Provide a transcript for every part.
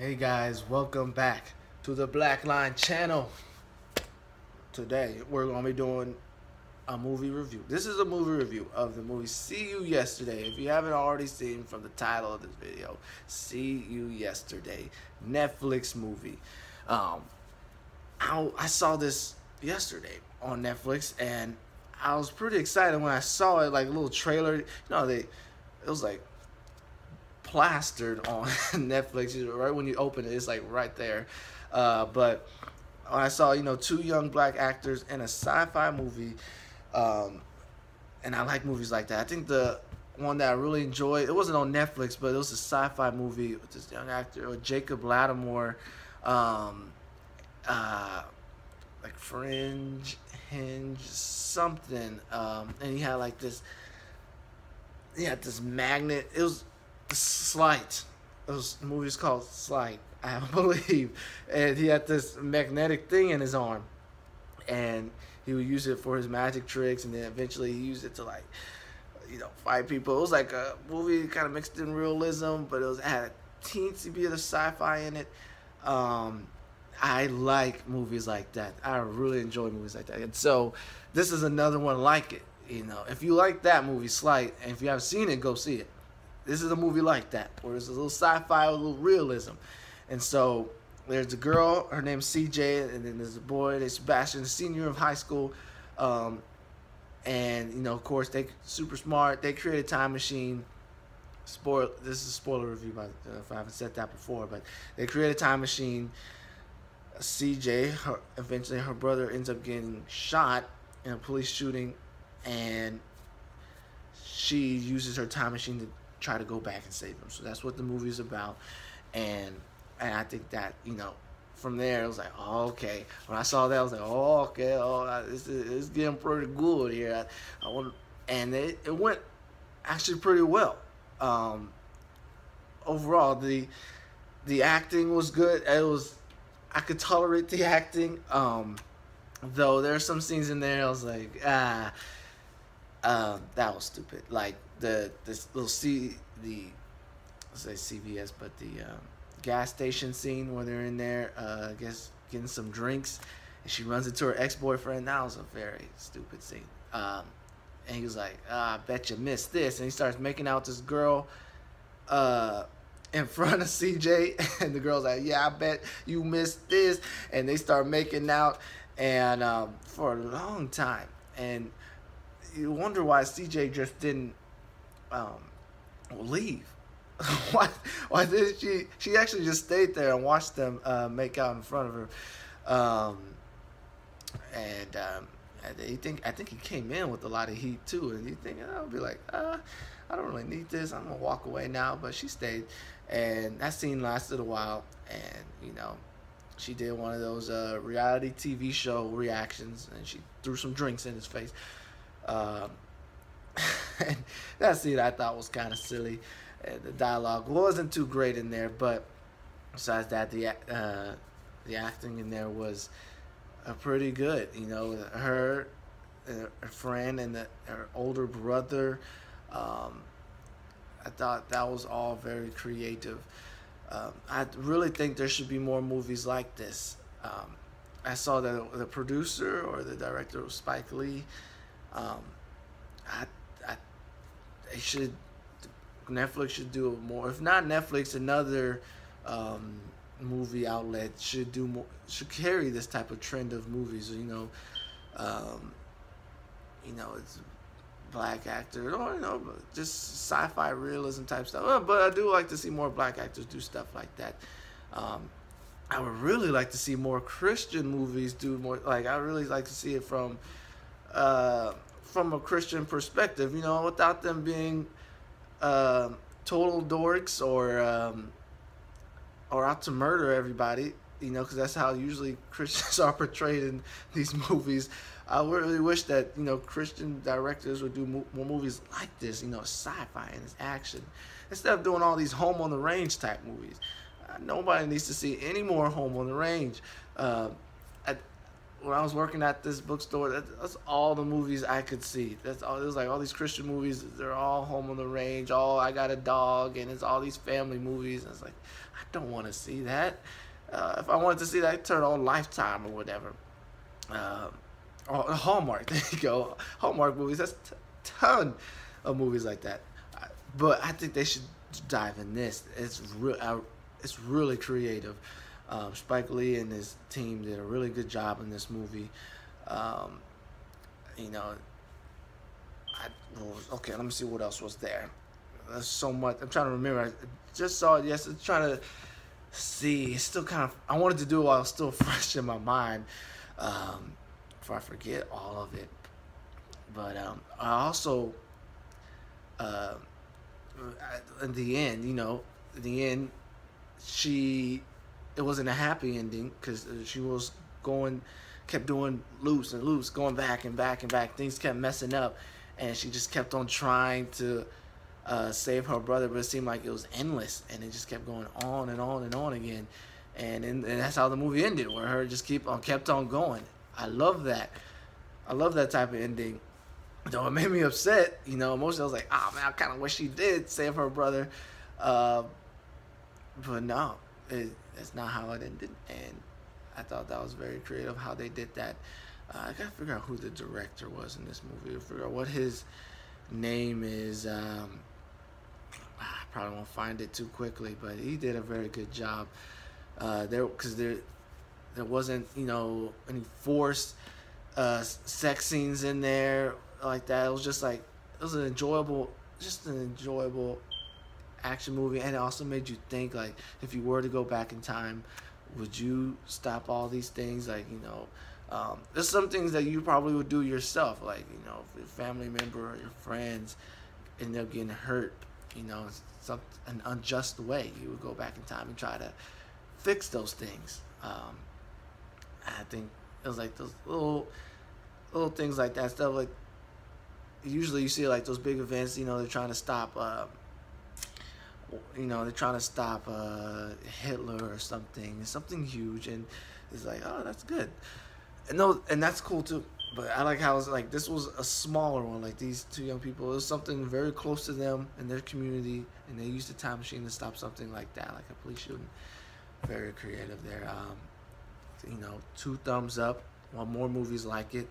Hey guys, welcome back to the Black Line channel. Today we're going to be doing a movie review. This is a movie review of the movie See You Yesterday. If you haven't already seen from the title of this video, See You Yesterday, Netflix movie. I saw this yesterday on Netflix and I was pretty excited when I saw it, like a little trailer. It was like plastered on Netflix. Right when you open it, it's like right there. But when I saw, two young black actors in a sci-fi movie, and I like movies like that. I think the one that I really enjoyed, it wasn't on Netflix, but it was a sci-fi movie with this young actor, Jacob Lattimore, like Fringe, Hinge, something, and he had like this, this magnet. It was Slight. Those movies called Slight, I believe. And he had this magnetic thing in his arm, and he would use it for his magic tricks, and then eventually he used it to fight people. It was like a movie kind of mixed in realism, but it had a teensy bit of sci-fi in it. I like movies like that. I really enjoy movies like that, and so this is another one like it. If you like that movie Slight, and if you haven't seen it, go see it. This is a movie like that, where there's a little sci-fi, a little realism. And so there's a girl, her name's CJ, and then there's a boy, there's Sebastian, senior year of high school. And, of course, they super smart. They create a time machine. This is a spoiler review, if I haven't said that before. But they create a time machine. CJ, eventually her brother ends up getting shot in a police shooting. And she uses her time machine to try to go back and save him. So that's what the movie is about. And I think that, from there, it was like, oh, okay. When I saw that, I was like, oh, okay, it's getting pretty good here. And it went actually pretty well. Overall, the acting was good. I could tolerate the acting. Though there are some scenes in there I was like, that was stupid. Like this little let's say CVS, but the gas station scene where they're in there, I guess getting some drinks, and she runs into her ex-boyfriend. That was a very stupid scene. And he was like, I bet you missed this, and he starts making out with this girl in front of CJ, and the girl's like, yeah, I bet you missed this, and they start making out, and for a long time, and you wonder why CJ just didn't leave. Why did she actually just stayed there and watched them make out in front of her. I think he came in with a lot of heat too, and you think I'll be like, I don't really need this, I'm gonna walk away now. But she stayed, and that scene lasted a while, and she did one of those reality TV show reactions, and she threw some drinks in his face. And that scene I thought was kind of silly. The dialogue wasn't too great in there, but besides that, the acting in there was pretty good. Her friend and her older brother. I thought that was all very creative. I really think there should be more movies like this. I saw that the producer or the director of Spike Lee. Netflix should do more. If not Netflix, another movie outlet should do more. Should carry this type of trend of movies. It's black actor, or just sci-fi realism type stuff. But I do like to see more black actors do stuff like that. I would really like to see more Christian movies do more. Like, I really like to see it from a Christian perspective, without them being total dorks or out to murder everybody, because that's how usually Christians are portrayed in these movies. I really wish that Christian directors would do more movies like this, sci-fi and action, instead of doing all these home on the range type movies. Nobody needs to see any more home on the range. when I was working at this bookstore, that's all the movies I could see. That's all. It was like all these Christian movies. They're all Home on the Range. All I Got a Dog, and it's all these family movies. And it's like, I don't want to see that. If I wanted to see that, I'd turn on Lifetime or whatever. Or Hallmark. There you go. Hallmark movies. That's a ton of movies like that. But I think they should dive in this. It's really creative. Spike Lee and his team did a really good job in this movie. You know, okay, let me see what else was there. There's so much. I'm trying to remember. I just saw it yesterday. Trying to see. It's still kind of. I wanted to do it while it's still fresh in my mind, before I forget all of it. But I also, in the end, it wasn't a happy ending because she was kept doing loops and loops, going back and back and back. Things kept messing up, and she just kept on trying to save her brother, but it seemed like it was endless, and it just kept going on and on and on again. And that's how the movie ended, where her just kept on going. I love that. I love that type of ending. Though it made me upset, emotionally. I was like, man, I kind of wish she did save her brother. But no, that's not how it ended. And I thought that was very creative how they did that. I gotta figure out who the director was in this movie. Figure out what his name is. I probably won't find it too quickly, but he did a very good job. There wasn't any forced sex scenes in there like that. It was just like an enjoyable action movie, and it also made you think, like, if you were to go back in time, would you stop all these things? Like, there's some things that you probably would do yourself, like, if your family member or your friends end up getting hurt, an unjust way, you would go back in time and try to fix those things. I think it was like those little things like that, stuff like usually you see like those big events, they're trying to stop Hitler or something huge, and it's like, oh, that's good. And that's cool too. But I like how it's like this was a smaller one, like these two young people. It was something very close to them in their community, and they used a time machine to stop something like that, like a police shooting. Very creative there. 2 thumbs up. Want more movies like it.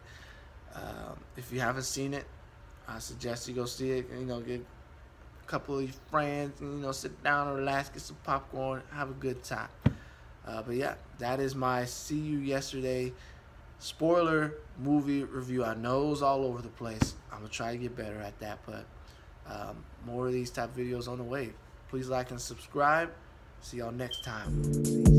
If you haven't seen it, I suggest you go see it. Get a couple of your friends, sit down and relax, get some popcorn, have a good time. But yeah, that is my See You Yesterday spoiler movie review. I know it was all over the place. I'm gonna try to get better at that, but more of these type videos on the way. Please like and subscribe. See y'all next time.